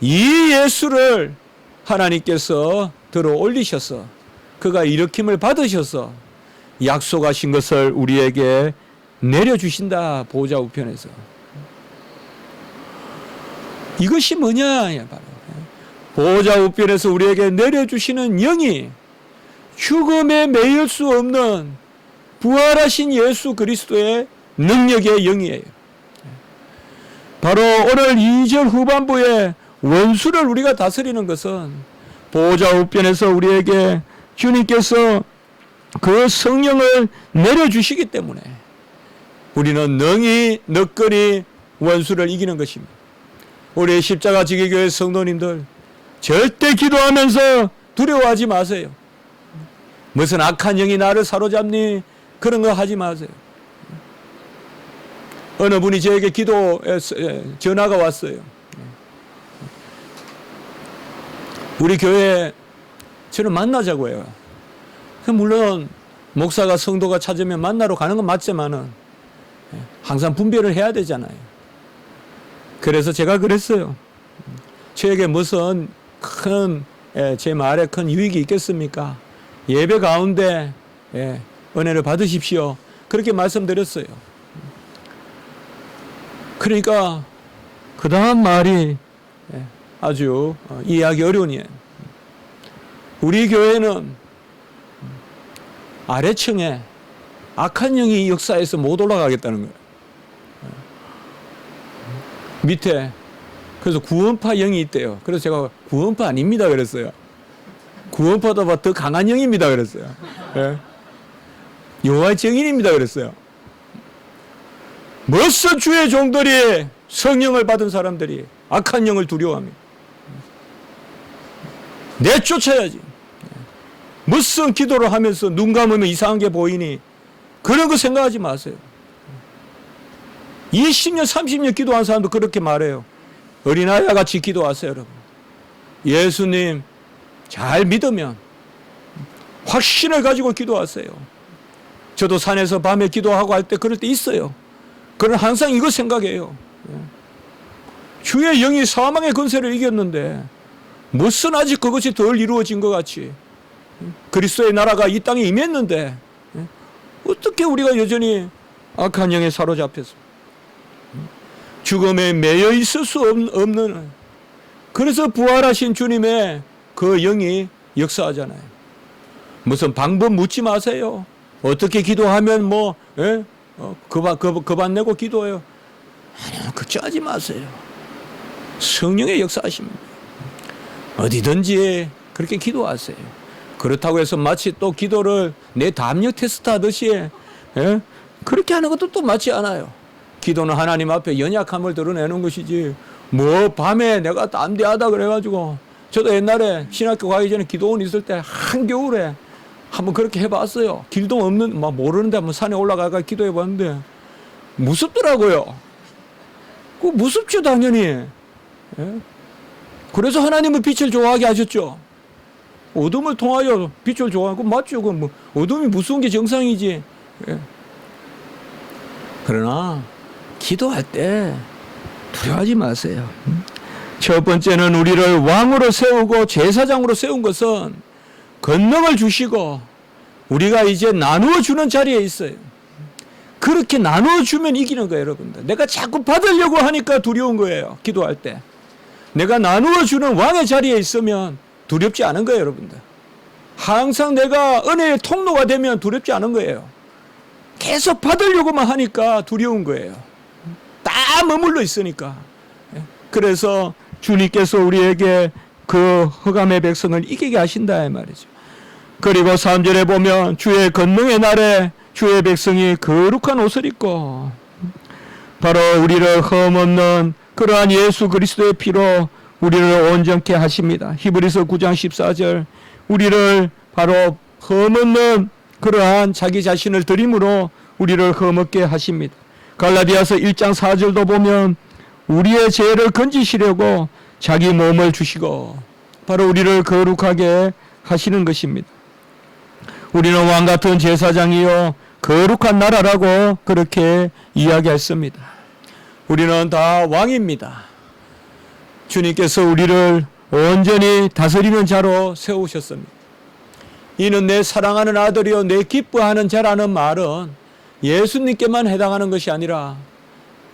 S1: 이 예수를 하나님께서 들어 올리셔서 그가 일으킴을 받으셔서 약속하신 것을 우리에게 내려주신다. 보좌 우편에서. 이것이 뭐냐? 바로 보좌 우편에서 우리에게 내려주시는 영이 죽음에 매일 수 없는 부활하신 예수 그리스도의 능력의 영이에요. 바로 오늘 2절 후반부에 원수를 우리가 다스리는 것은 보좌 우편에서 우리에게 주님께서 그 성령을 내려주시기 때문에 우리는 능히 너끈히 원수를 이기는 것입니다. 우리 십자가 지기교회 성도님들 절대 기도하면서 두려워하지 마세요. 무슨 악한 영이 나를 사로잡니 그런 거 하지 마세요. 어느 분이 저에게 기도 전화가 왔어요. 우리 교회에 저를 만나자고 해요. 물론 목사가 성도가 찾으면 만나러 가는 건 맞지만은 항상 분별을 해야 되잖아요. 그래서 제가 그랬어요. 저에게 무슨 제 말에 큰 유익이 있겠습니까? 예배 가운데 은혜를 받으십시오. 그렇게 말씀드렸어요. 그러니까 그 다음 말이 아주 이해하기 어려운 예. 우리 교회는 아래층에 악한 영이 역사에서 못 올라가겠다는 거예요. 밑에 그래서 구원파 영이 있대요. 그래서 제가 구원파 아닙니다 그랬어요. 구원파보다 더 강한 영입니다 그랬어요. 예. 여호와의 증인입니다 그랬어요. 벌써 주의 종들이 성령을 받은 사람들이 악한 영을 두려워합니다. 내쫓아야지. 무슨 기도를 하면서 눈 감으면 이상한 게 보이니 그런 거 생각하지 마세요. 20년 30년 기도한 사람도 그렇게 말해요. 어린아이와 같이 기도하세요 여러분. 예수님 잘 믿으면 확신을 가지고 기도하세요. 저도 산에서 밤에 기도하고 할 때 그럴 때 있어요. 그러나 항상 이거 생각해요. 주의 영이 사망의 권세를 이겼는데 무슨 아직 그것이 덜 이루어진 것 같이 그리스도의 나라가 이 땅에 임했는데 어떻게 우리가 여전히 악한 영에 사로잡혀서 죽음에 매여 있을 수 없는 그래서 부활하신 주님의 그 영이 역사하잖아요. 무슨 방법 묻지 마세요. 어떻게 기도하면 뭐 그반 내고 기도해요. 아니요, 그렇게 하지 마세요. 성령의 역사하십니다. 어디든지 그렇게 기도하세요. 그렇다고 해서 마치 또 기도를 내 담력 테스트 하듯이 그렇게 하는 것도 또 맞지 않아요. 기도는 하나님 앞에 연약함을 드러내는 것이지 뭐 밤에 내가 담대하다 그래가지고 저도 옛날에 신학교 가기 전에 기도원 있을 때 한겨울에 한번 그렇게 해봤어요. 길도 없는 막 모르는데 한번 산에 올라가가 기도해봤는데 무섭더라고요. 그 무섭죠 당연히. 예? 그래서 하나님은 빛을 좋아하게 하셨죠. 어둠을 통하여 빛을 좋아하고 맞죠. 그 뭐 어둠이 무서운 게 정상이지. 예. 그러나 기도할 때 두려워하지 마세요. 첫 번째는 우리를 왕으로 세우고 제사장으로 세운 것은 권능을 주시고 우리가 이제 나누어 주는 자리에 있어요. 그렇게 나누어 주면 이기는 거예요, 여러분들. 내가 자꾸 받으려고 하니까 두려운 거예요. 기도할 때. 내가 나누어 주는 왕의 자리에 있으면 두렵지 않은 거예요, 여러분들. 항상 내가 은혜의 통로가 되면 두렵지 않은 거예요. 계속 받으려고만 하니까 두려운 거예요. 다 머물러 있으니까. 그래서 주님께서 우리에게 그 흑암의 백성을 이기게 하신다 이 말이죠. 그리고 3절에 보면 주의 권능의 날에 주의 백성이 거룩한 옷을 입고 바로 우리를 흠없는 그러한 예수 그리스도의 피로 우리를 온전케 하십니다. 히브리서 9장 14절 우리를 바로 흠없는 그러한 자기 자신을 드림으로 우리를 흠없게 하십니다. 갈라디아서 1장 4절도 보면 우리의 죄를 건지시려고 자기 몸을 주시고 바로 우리를 거룩하게 하시는 것입니다. 우리는 왕같은 제사장이요 거룩한 나라라고 그렇게 이야기했습니다. 우리는 다 왕입니다. 주님께서 우리를 온전히 다스리는 자로 세우셨습니다. 이는 내 사랑하는 아들이요 내 기뻐하는 자라는 말은 예수님께만 해당하는 것이 아니라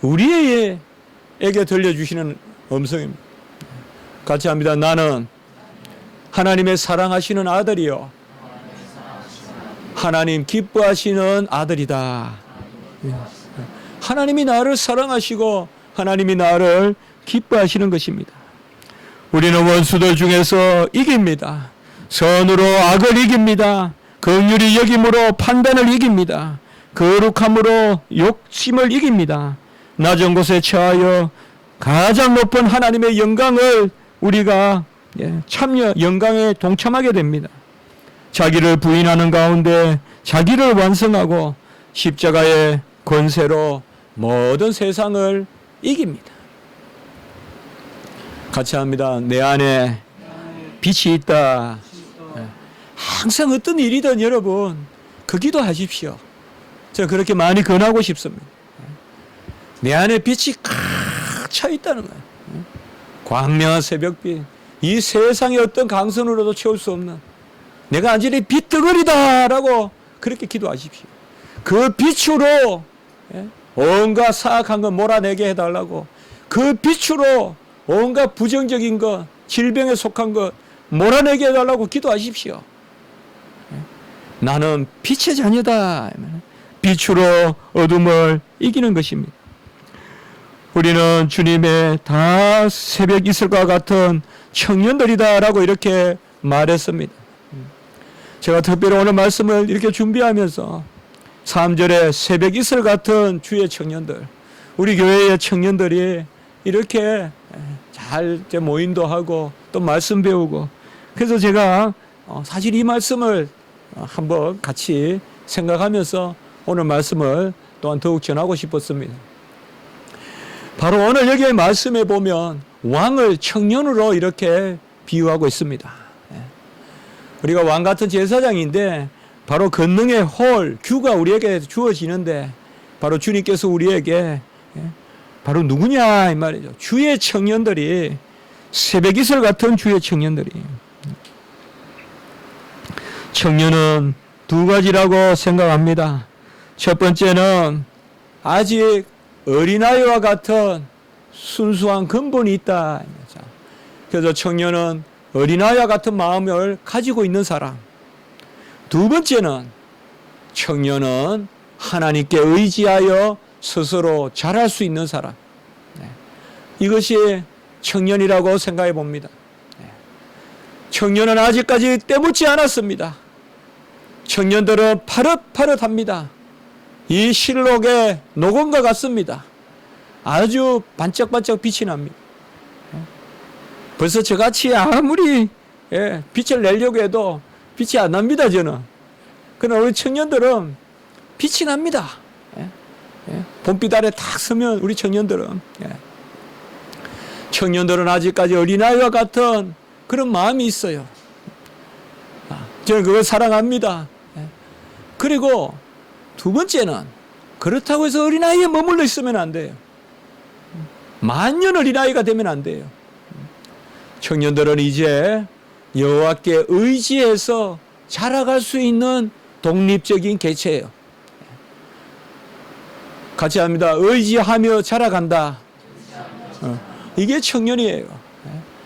S1: 우리에게 들려주시는 음성입니다. 같이 합니다. 나는 하나님의 사랑하시는 아들이요 하나님 기뻐하시는 아들이다. 하나님이 나를 사랑하시고 하나님이 나를 기뻐하시는 것입니다. 우리는 원수들 중에서 이깁니다. 선으로 악을 이깁니다. 긍휼히 여김으로 판단을 이깁니다. 거룩함으로 욕심을 이깁니다. 낮은 곳에 처하여 가장 높은 하나님의 영광을 우리가 영광에 동참하게 됩니다. 자기를 부인하는 가운데 자기를 완성하고 십자가의 권세로 모든 세상을 이깁니다. 같이 합니다. 내 안에 빛이 있다. 항상 어떤 일이든 여러분 그 기도하십시오. 제가 그렇게 많이 권하고 싶습니다. 내 안에 빛이 꽉 차 있다는 거예요. 광명한 새벽빛, 이 세상의 어떤 강선으로도 채울 수 없는 내가 완전히 빛덩어리다라고 그렇게 기도하십시오. 그 빛으로 온갖 사악한 것 몰아내게 해달라고, 그 빛으로 온갖 부정적인 것, 질병에 속한 것 몰아내게 해달라고 기도하십시오. 나는 빛의 자녀다. 빛으로 어둠을 이기는 것입니다. 우리는 주님의 다 새벽 이슬과 같은 청년들이다라고 이렇게 말했습니다. 제가 특별히 오늘 말씀을 이렇게 준비하면서 3절에 새벽 이슬 같은 주의 청년들, 우리 교회의 청년들이 이렇게 잘 모임도 하고 또 말씀 배우고, 그래서 제가 사실 이 말씀을 한번 같이 생각하면서 오늘 말씀을 또한 더욱 전하고 싶었습니다. 바로 오늘 여기의 말씀에 보면 왕을 청년으로 이렇게 비유하고 있습니다. 우리가 왕 같은 제사장인데 바로 권능의 홀, 규가 우리에게 주어지는데 바로 주님께서 우리에게 바로 누구냐 이 말이죠. 주의 청년들이, 새벽 이슬 같은 주의 청년들이. 청년은 두 가지라고 생각합니다. 첫 번째는 아직 어린아이와 같은 순수한 근본이 있다. 그래서 청년은 어린아이와 같은 마음을 가지고 있는 사람. 두 번째는 청년은 하나님께 의지하여 스스로 잘할 수 있는 사람. 이것이 청년이라고 생각해 봅니다. 청년은 아직까지 때묻지 않았습니다. 청년들은 파릇파릇합니다. 이 실록의 녹음과 같습니다. 아주 반짝반짝 빛이 납니다. 벌써 저같이 아무리 빛을 내려고 해도 빛이 안 납니다, 저는. 그러나 우리 청년들은 빛이 납니다. 봄빛 아래 딱 서면 우리 청년들은 아직까지 어린아이와 같은 그런 마음이 있어요. 저는 그걸 사랑합니다. 그리고 두 번째는 그렇다고 해서 어린아이에 머물러 있으면 안 돼요. 만년 어린아이가 되면 안 돼요. 청년들은 이제 여호와께 의지해서 자라갈 수 있는 독립적인 개체예요. 같이 합니다. 의지하며 자라간다. 이게 청년이에요.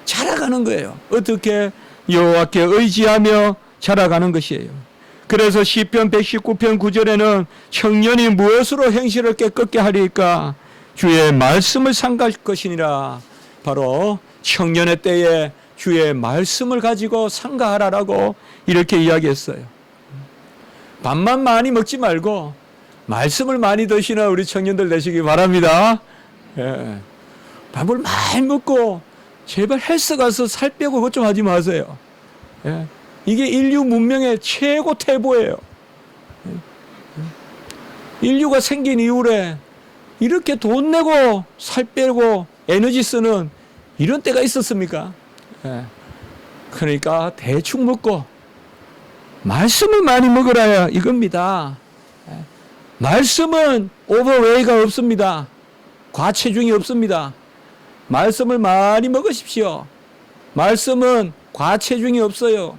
S1: 자라가는 거예요. 어떻게? 여호와께 의지하며 자라가는 것이에요. 그래서 시편 119편 9절에는 청년이 무엇으로 행실을 깨끗게 하리까? 주의 말씀을 삼갈 것이니라. 바로 청년의 때에 주의 말씀을 가지고 삼가하라라고 이렇게 이야기했어요. 밥만 많이 먹지 말고 말씀을 많이 드시는 우리 청년들 되시기 바랍니다. 밥을 많이 먹고 제발 헬스 가서 살 빼고 그것 좀 하지 마세요. 이게 인류 문명의 최고 태보예요. 인류가 생긴 이후에 이렇게 돈 내고 살 빼고 에너지 쓰는 이런 때가 있었습니까? 그러니까 대충 먹고 말씀을 많이 먹으라 이겁니다. 말씀은 오버웨이가 없습니다. 과체중이 없습니다. 말씀을 많이 먹으십시오. 말씀은 과체중이 없어요.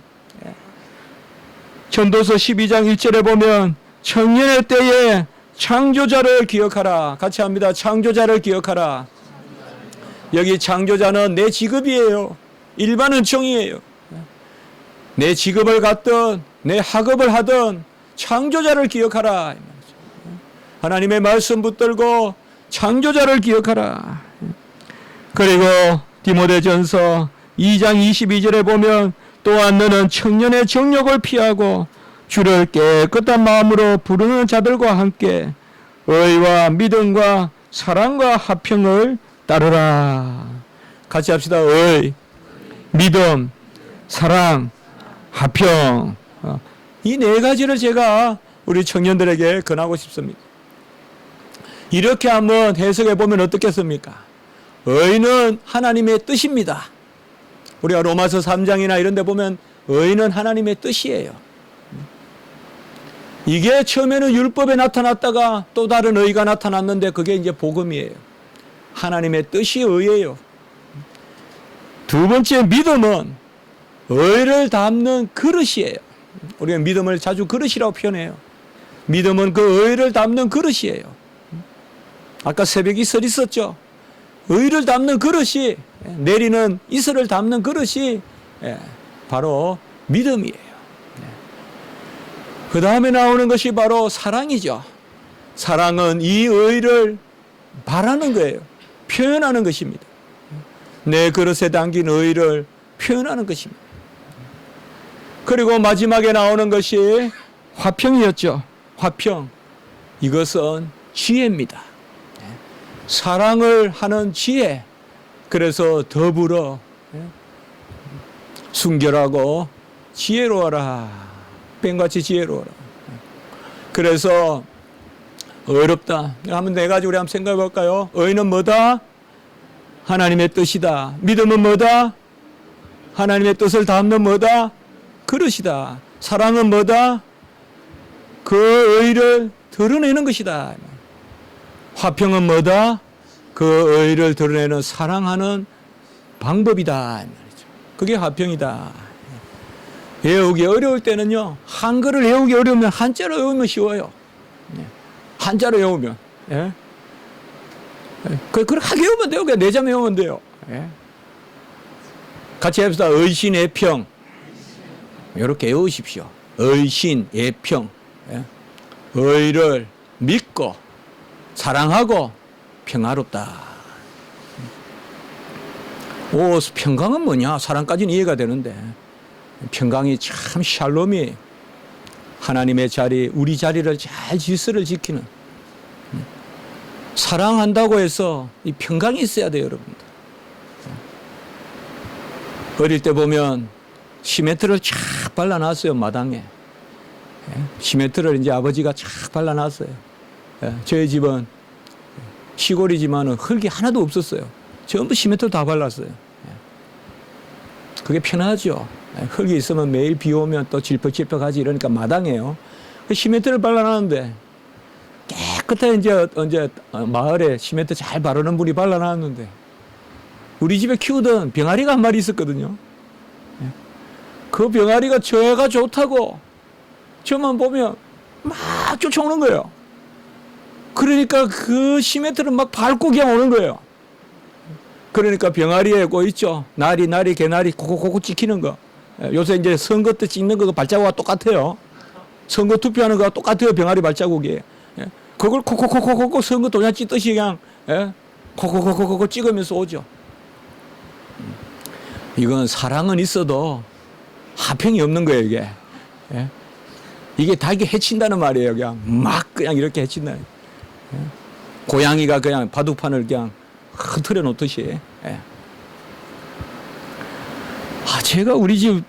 S1: 전도서 12장 1절에 보면 청년의 때에 창조자를 기억하라. 같이 합니다. 창조자를 기억하라. 여기 창조자는 내 직업이에요. 일반 은총이에요. 내 직업을 갖든 내 학업을 하든 창조자를 기억하라. 하나님의 말씀 붙들고 창조자를 기억하라. 그리고 디모데전서 2장 22절에 보면 또한 너는 청년의 정욕을 피하고 주를 깨끗한 마음으로 부르는 자들과 함께 의와 믿음과 사랑과 화평을 따르라. 같이 합시다. 의, 믿음, 사랑, 화평. 이 네 가지를 제가 우리 청년들에게 권하고 싶습니다. 이렇게 한번 해석해 보면 어떻겠습니까? 의는 하나님의 뜻입니다. 우리가 로마서 3장이나 이런 데 보면 의는 하나님의 뜻이에요. 이게 처음에는 율법에 나타났다가 또 다른 의가 나타났는데 그게 이제 복음이에요. 하나님의 뜻이 의예요. 두 번째 믿음은 의를 담는 그릇이에요. 우리가 믿음을 자주 그릇이라고 표현해요. 믿음은 그 의를 담는 그릇이에요. 아까 새벽 이슬 있었죠. 의를 담는 그릇이, 내리는 이슬을 담는 그릇이 바로 믿음이에요. 그 다음에 나오는 것이 바로 사랑이죠. 사랑은 이 의를 바라는 거예요. 표현하는 것입니다. 내 그릇에 담긴 의를 표현하는 것입니다. 그리고 마지막에 나오는 것이 화평이었죠. 화평. 이것은 지혜입니다. 사랑을 하는 지혜. 그래서 더불어 순결하고 지혜로워라. 뱀같이 지혜로워라. 그래서 어렵다. 한번 네 가지 우리 한번 생각해 볼까요? 의는 뭐다? 하나님의 뜻이다. 믿음은 뭐다? 하나님의 뜻을 담는 뭐다? 그릇이다. 사랑은 뭐다? 그 의를 드러내는 것이다. 화평은 뭐다? 그 의를 드러내는 사랑하는 방법이다. 그게 화평이다. 외우기 어려울 때는요, 한글을 외우기 어려우면 한자로 외우면 쉬워요. 한자로 외우면. 예? 그렇게 외우면 돼요. 그냥 내자 외우면 돼요. 예? 같이 해봅시다. 의신, 애평. 이렇게 외우십시오. 의신, 애평. 예? 의를 믿고, 사랑하고, 평화롭다. 오, 평강은 뭐냐? 사랑까지는 이해가 되는데. 평강이 참 샬롬이 하나님의 자리, 우리 자리를 잘 질서를 지키는. 사랑한다고 해서 이 평강이 있어야 돼요, 여러분들. 어릴 때 보면 시멘트를 쫙 발라놨어요, 마당에. 시멘트를 이제 아버지가 쫙 발라놨어요. 저희 집은 시골이지만은 흙이 하나도 없었어요. 전부 시멘트 다 발랐어요. 그게 편하죠. 흙이 있으면 매일 비 오면 또 질퍽질퍽하지 이러니까 마당이에요. 시멘트를 발라놨는데 깨끗하게 이제 마을에 시멘트 잘 바르는 분이 발라놨는데 우리 집에 키우던 병아리가 한 마리 있었거든요. 그 병아리가 저애가 좋다고 저만 보면 막 쫓아오는 거예요. 그러니까 그 시멘트를 막 밟고 그냥 오는 거예요. 그러니까 병아리에 고 있죠. 나리, 개나리, 코코코코 찍히는 거. 요새 이제 선거 때 찍는 거 발자국과 똑같아요. 선거 투표하는 거와 똑같아요. 병아리 발자국이. 그걸 코코코코코 선거 도장 찍듯이 그냥 코코코코코 찍으면서 오죠. 이건 사랑은 있어도 화평이 없는 거예요, 이게. 이게 다 이게 해친다는 말이에요. 그냥 이렇게 해친다. 고양이가 그냥 바둑판을 그냥 흐트려 놓듯이. 제가 우리 집,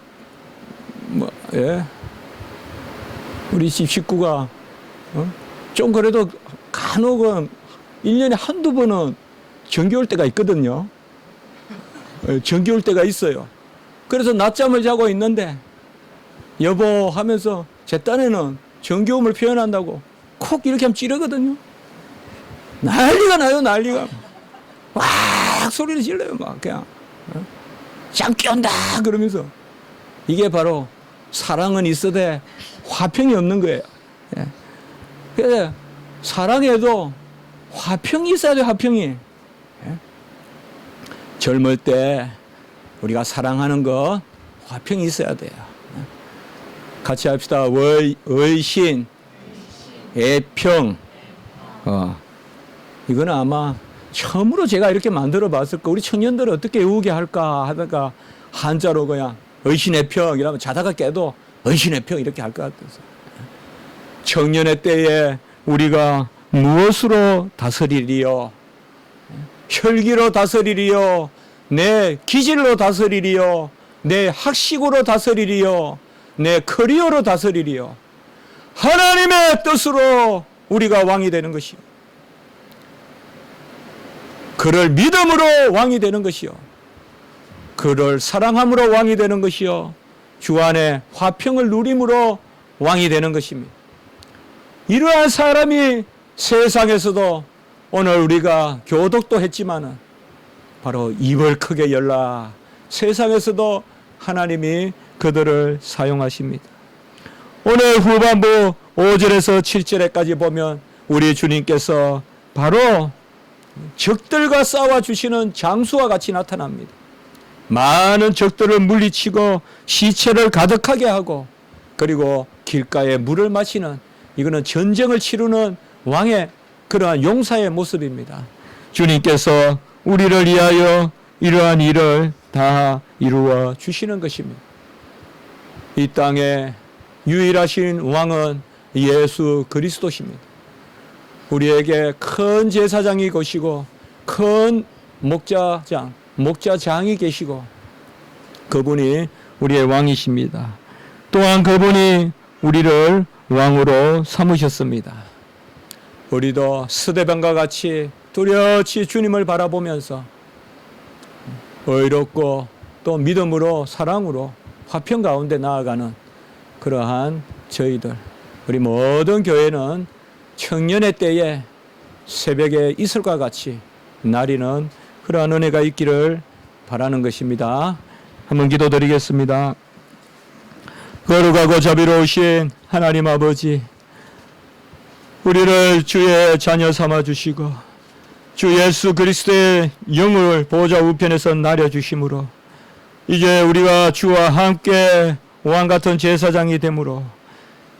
S1: 우리 집 식구가, 좀 그래도 간혹은 1년에 한두 번은 전기 올 때가 있거든요. 전기 올 때가 있어요. 그래서 낮잠을 자고 있는데, 여보 하면서 제 딴에는 정겨움을 표현한다고 콕 이렇게 하면 찌르거든요. 난리가 나요, 난리가. 와 소리를 질러요, 막 그냥. 잠 깨운다 그러면서. 이게 바로 사랑은 있어도 화평이 없는 거예요. 그래서 사랑에도 화평이 있어야 돼요, 화평이. 젊을 때 우리가 사랑하는 거 화평이 있어야 돼요. 같이 합시다. 의신, 애평. 이거는 아마 처음으로 제가 이렇게 만들어 봤을 거. 우리 청년들은 어떻게 외우게 할까 하다가 한자로 그냥 의신애평 이러면 자다가 깨도 의신애평 이렇게 할 것 같아서. 청년의 때에 우리가 무엇으로 다스리리요? 혈기로 다스리리요? 내 기질로 다스리리요? 내 학식으로 다스리리요? 내 커리어로 다스리리요? 하나님의 뜻으로 우리가 왕이 되는 것이요. 그를 믿음으로 왕이 되는 것이요. 그를 사랑함으로 왕이 되는 것이요. 주 안에 화평을 누림으로 왕이 되는 것입니다. 이러한 사람이 세상에서도 오늘 우리가 교독도 했지만은 바로 입을 크게 열라. 세상에서도 하나님이 그들을 사용하십니다. 오늘 후반부 5절에서 7절에까지 보면 우리 주님께서 바로 적들과 싸워주시는 장수와 같이 나타납니다. 많은 적들을 물리치고 시체를 가득하게 하고 그리고 길가에 물을 마시는, 이거는 전쟁을 치르는 왕의 그러한 용사의 모습입니다. 주님께서 우리를 위하여 이러한 일을 다 이루어 주시는 것입니다. 이 땅에 유일하신 왕은 예수 그리스도십니다. 우리에게 큰 제사장이 계시고 큰 목자장이 계시고 그분이 우리의 왕이십니다. 또한 그분이 우리를 왕으로 삼으셨습니다. 우리도 스데반과 같이 뚜렷이 주님을 바라보면서 의롭고 또 믿음으로 사랑으로 화평 가운데 나아가는 그러한 저희들, 우리 모든 교회는 청년의 때에 새벽에 이슬과 같이 나리는 그러한 은혜가 있기를 바라는 것입니다. 한번 기도드리겠습니다. 거룩하고 자비로우신 하나님 아버지, 우리를 주의 자녀 삼아 주시고 주 예수 그리스도의 영을 보좌 우편에서 나려 주심으로 이제 우리가 주와 함께 왕같은 제사장이 되므로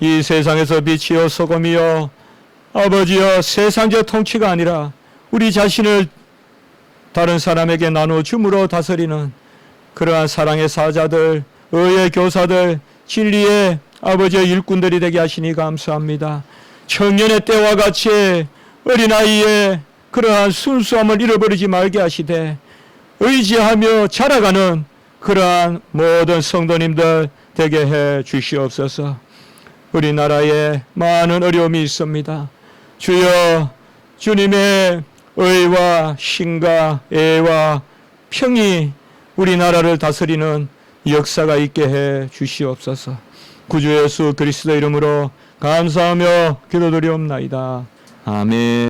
S1: 이 세상에서 빛이요 소금이요 아버지여 세상적 통치가 아니라 우리 자신을 다른 사람에게 나누어 줌으로 다스리는 그러한 사랑의 사자들, 의의 교사들, 진리의 아버지의 일꾼들이 되게 하시니 감사합니다. 청년의 때와 같이 어린아이의 그러한 순수함을 잃어버리지 말게 하시되 의지하며 자라가는 그러한 모든 성도님들 되게 해 주시옵소서. 우리나라에 많은 어려움이 있습니다. 주여, 주님의 의와 신과 애와 평이 우리나라를 다스리는 역사가 있게 해 주시옵소서. 구주 예수 그리스도 이름으로 감사하며 기도드리옵나이다. 아멘.